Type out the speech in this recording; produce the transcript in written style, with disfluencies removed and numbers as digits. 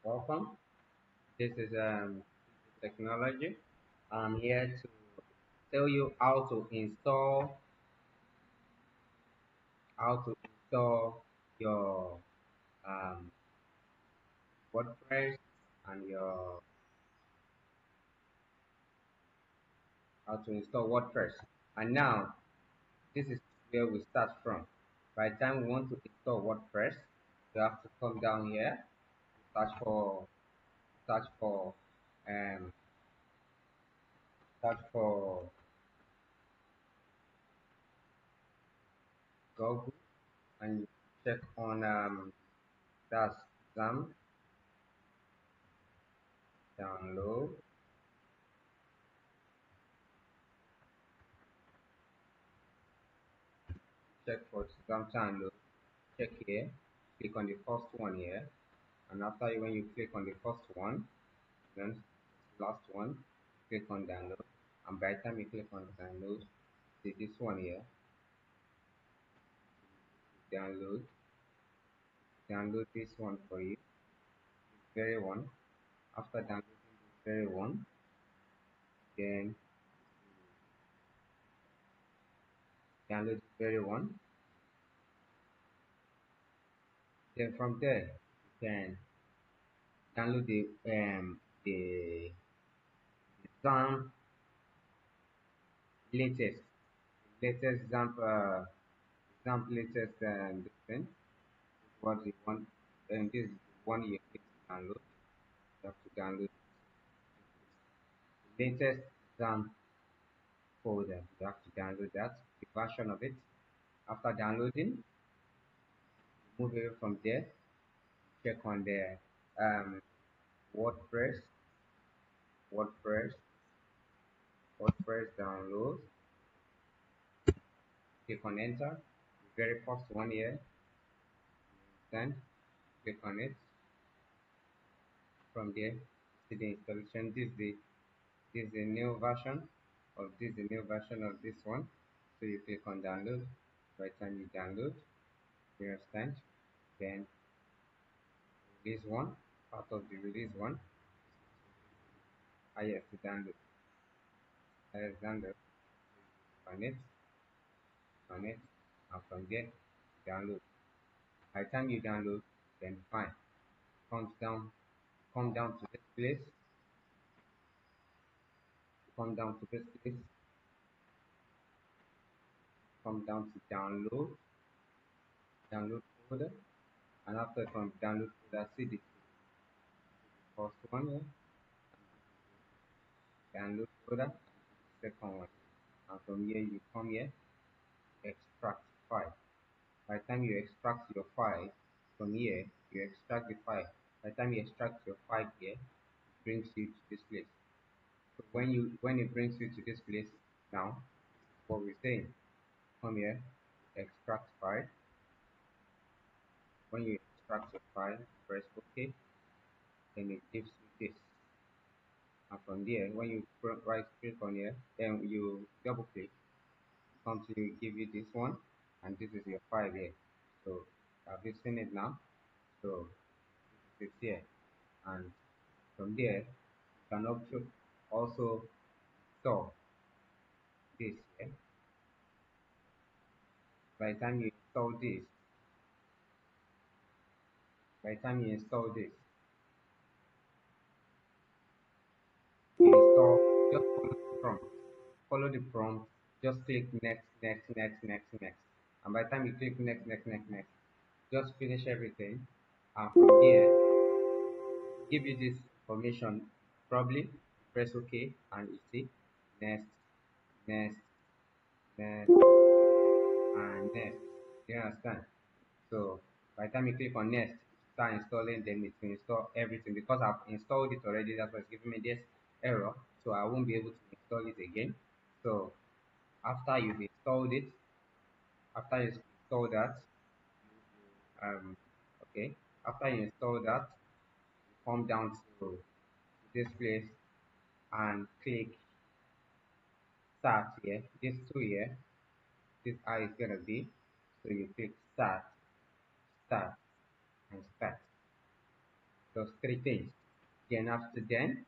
Welcome. This is technology. I'm here to tell you how to install your um, WordPress and your how to install WordPress. And now this is where we start from. By the time we want to install WordPress, you have to come down here, search for search for um search for Google and check on that's Xam download. Check for Xam download. Check here. Click on the first one here, and after when you click on the first one, then last one, click on download. And by the time you click on download, see this one here, download. Download this one for you. This very one. After downloading this very one, then download this very one. Then from there, you can download the Xam latest latest Xampp latest this thing is what you want, and this is the one you click to download. You have to download the latest Xampp folder. You have to download that, the version of it. After downloading, move away from there. Check on the um, WordPress, WordPress, WordPress download. Click on enter. The very first one here. Then click on it. From there, see the installation. This is the new version of this one. So you click on download. By the time you download, you understand. Then release one, part of the release one, I have to download. I have download on it, on it, and from there download. By the time you download, then fine. Comes down, come down to this place, come down to this place, come down to download, download folder, and after from download folder, see the first one here, download folder, second one. And from here you come here, extract file. By the time you extract your file from here, you extract the file. By the time you extract your file here, it brings you to this place. So when it brings you to this place, now what we're saying, come here, extract file. When you extract your file, press OK, then it gives you this. And from there, when you right click on here, then you double click, come to give you this one, and this is your file here. So have you seen it now? So this is here, and from there you can also store this here. By the time you install this, by the time you install this, you install, just follow the prompt. Follow the prompt, just click next, next, next, next, next. And by the time you click next, next, next, next, just finish everything. And from here, give you this information. Probably press OK and you see next, next, next, and next. You understand? So by the time you click on next, start installing, then it will install everything. Because I've installed it already, that's why it's giving me this error. So I won't be able to install it again. So after you've installed it, after you install that, okay, after you install that, you come down to this place and click start here. This two here, this I is gonna be. So you click start, start, and start. those three things. Then after then,